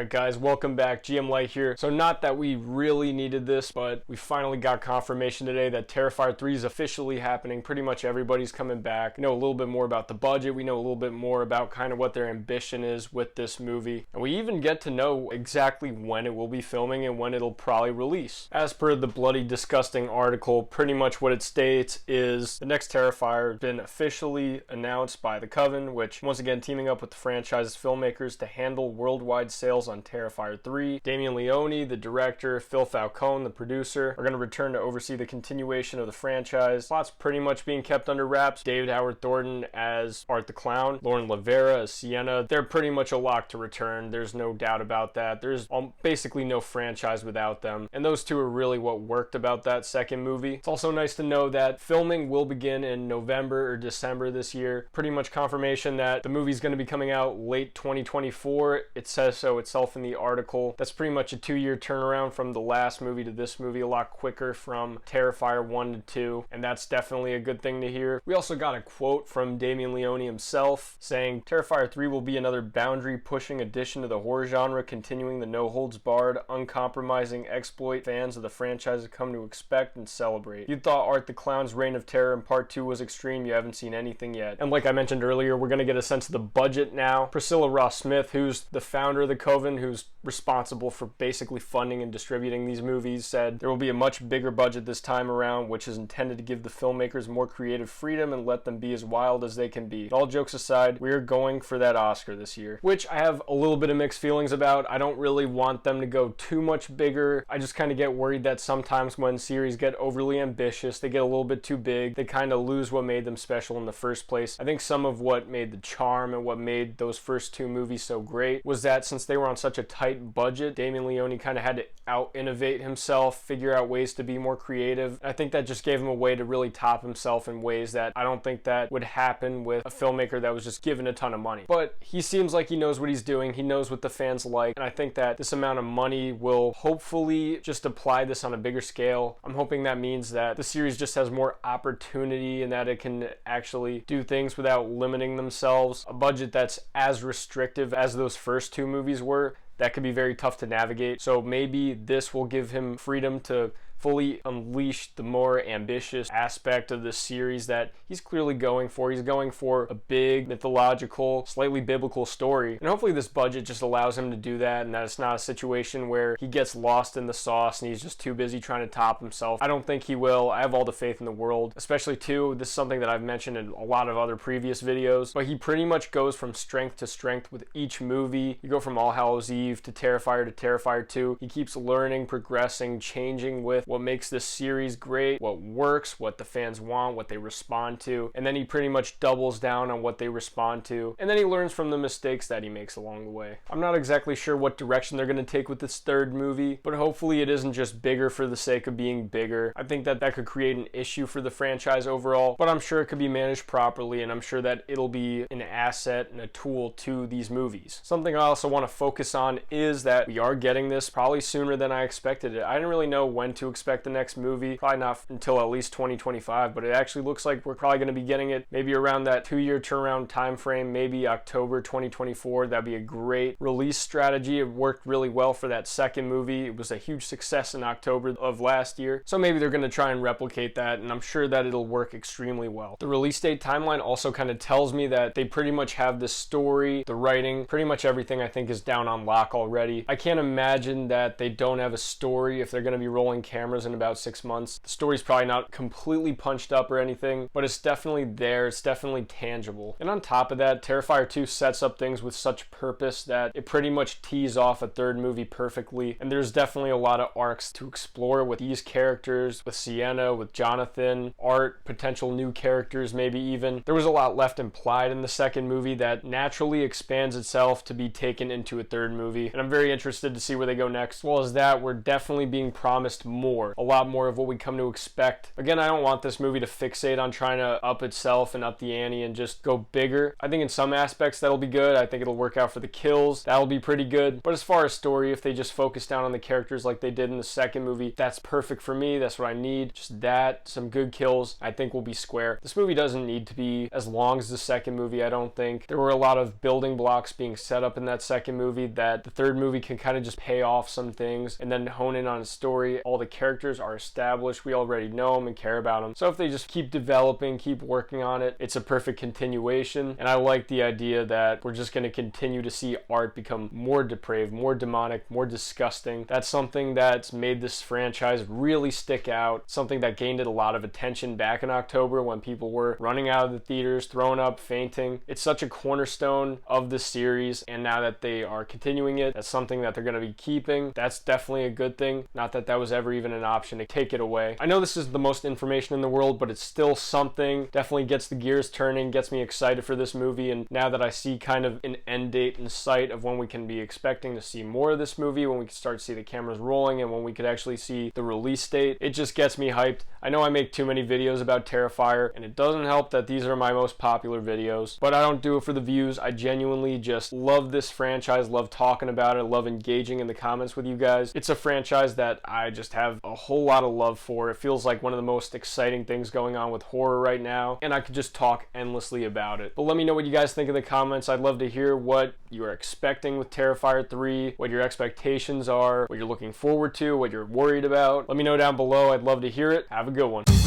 Alright guys, welcome back. GM Light here. So not that we really needed this, but we finally got confirmation today that Terrifier 3 is officially happening. Pretty much everybody's coming back. We know a little bit more about the budget. We know a little bit more about kind of what their ambition is with this movie. And we even get to know exactly when it will be filming and when it'll probably release. As per the Bloody Disgusting article, pretty much what it states is the next Terrifier has been officially announced by the Coven, which once again teaming up with the franchise's filmmakers to handle worldwide sales on Terrifier 3. Damien Leone, the director, Phil Falcone, the producer, are going to return to oversee the continuation of the franchise. Plot's pretty much being kept under wraps. David Howard Thornton as Art the Clown, Lauren Lavera as Sienna. They're pretty much a lock to return. There's no doubt about that. There's basically no franchise without them. And those two are really what worked about that second movie. It's also nice to know that filming will begin in November or December this year. Pretty much confirmation that the movie's going to be coming out late 2024. It says so itself in the article. That's pretty much a 2-year turnaround from the last movie to this movie, a lot quicker from Terrifier 1 to 2, and that's definitely a good thing to hear. We also got a quote from Damien Leone himself saying, Terrifier 3 will be another boundary-pushing addition to the horror genre, continuing the no-holds-barred, uncompromising exploit fans of the franchise have come to expect and celebrate. If you thought Art the Clown's reign of terror in part 2 was extreme, you haven't seen anything yet. And like I mentioned earlier, we're going to get a sense of the budget now. Priscilla Ross Smith, who's the founder of the Coven, who's responsible for basically funding and distributing these movies, said there will be a much bigger budget this time around, which is intended to give the filmmakers more creative freedom and let them be as wild as they can be. All jokes aside, we are going for that Oscar this year, which I have a little bit of mixed feelings about. I don't really want them to go too much bigger. I just kind of get worried that sometimes when series get overly ambitious, they get a little bit too big, they kind of lose what made them special in the first place. I think some of what made the charm and what made those first two movies so great was that since they were on such a tight budget, Damien Leone kind of had to out-innovate himself, figure out ways to be more creative. I think that just gave him a way to really top himself in ways that I don't think that would happen with a filmmaker that was just given a ton of money. But he seems like he knows what he's doing. He knows what the fans like, and I think that this amount of money will hopefully just apply this on a bigger scale. I'm hoping that means that the series just has more opportunity and that it can actually do things without limiting themselves. A budget that's as restrictive as those first two movies were, that could be very tough to navigate. So maybe this will give him freedom to fully unleash the more ambitious aspect of the series that he's clearly going for. He's going for a big, mythological, slightly biblical story. And hopefully this budget just allows him to do that, and that it's not a situation where he gets lost in the sauce and he's just too busy trying to top himself. I don't think he will. I have all the faith in the world. Especially too, this is something that I've mentioned in a lot of other previous videos, but he pretty much goes from strength to strength with each movie. You go from All Hallows Eve to Terrifier 2. He keeps learning, progressing, changing with what makes this series great, what works, what the fans want, what they respond to, and then he pretty much doubles down on what they respond to, and then he learns from the mistakes that he makes along the way. I'm not exactly sure what direction they're going to take with this third movie, but hopefully it isn't just bigger for the sake of being bigger. I think that that could create an issue for the franchise overall, but I'm sure it could be managed properly, and I'm sure that it'll be an asset and a tool to these movies. Something I also want to focus on is that we are getting this probably sooner than I expected it. I didn't really know when to expect the next movie, probably not until at least 2025, but it actually looks like we're probably going to be getting it maybe around that 2-year turnaround time frame, maybe October 2024. That'd be a great release strategy. It worked really well for that second movie. It was a huge success in October of last year, so maybe they're going to try and replicate that, and I'm sure that it'll work extremely well. The release date timeline also kind of tells me that they pretty much have the story, the writing, pretty much everything I think is down on lock already. I can't imagine that they don't have a story if they're going to be rolling cameras in about 6 months. The story's probably not completely punched up or anything, but it's definitely there. It's definitely tangible. And on top of that, Terrifier 2 sets up things with such purpose that it pretty much tees off a third movie perfectly. And there's definitely a lot of arcs to explore with these characters, with Sienna, with Jonathan, Art, potential new characters maybe even. There was a lot left implied in the second movie that naturally expands itself to be taken into a third movie. And I'm very interested to see where they go next. As well as that, we're definitely being promised more more, a lot more of what we come to expect. Again, I don't want this movie to fixate on trying to up itself and up the ante and just go bigger. I think in some aspects that'll be good. I think it'll work out for the kills. That'll be pretty good. But as far as story, if they just focus down on the characters like they did in the second movie, that's perfect for me. That's what I need. Just that, some good kills, I think we'll be square. This movie doesn't need to be as long as the second movie, I don't think. There were a lot of building blocks being set up in that second movie that the third movie can kind of just pay off some things and then hone in on a story. All the characters are established. We already know them and care about them. So if they just keep developing, keep working on it, it's a perfect continuation. And I like the idea that we're just going to continue to see art become more depraved, more demonic, more disgusting. That's something that's made this franchise really stick out, something that gained it a lot of attention back in October when people were running out of the theaters, throwing up, fainting. It's such a cornerstone of the series, and now that they are continuing it, that's something that they're going to be keeping. That's definitely a good thing. Not that that was ever even an option to take it away. I know this is the most information in the world, but it's still something. Definitely gets the gears turning, gets me excited for this movie, and now that I see kind of an end date in sight of when we can be expecting to see more of this movie, when we can start to see the cameras rolling, and when we could actually see the release date, it just gets me hyped. I know I make too many videos about Terrifier, and it doesn't help that these are my most popular videos, but I don't do it for the views. I genuinely just love this franchise, love talking about it, love engaging in the comments with you guys. It's a franchise that I just have a whole lot of love for. It feels like one of the most exciting things going on with horror right now, and I could just talk endlessly about it. But let me know what you guys think in the comments. I'd love to hear what you are expecting with Terrifier 3, what your expectations are, what you're looking forward to, what you're worried about. Let me know down below. I'd love to hear it. Have a good one.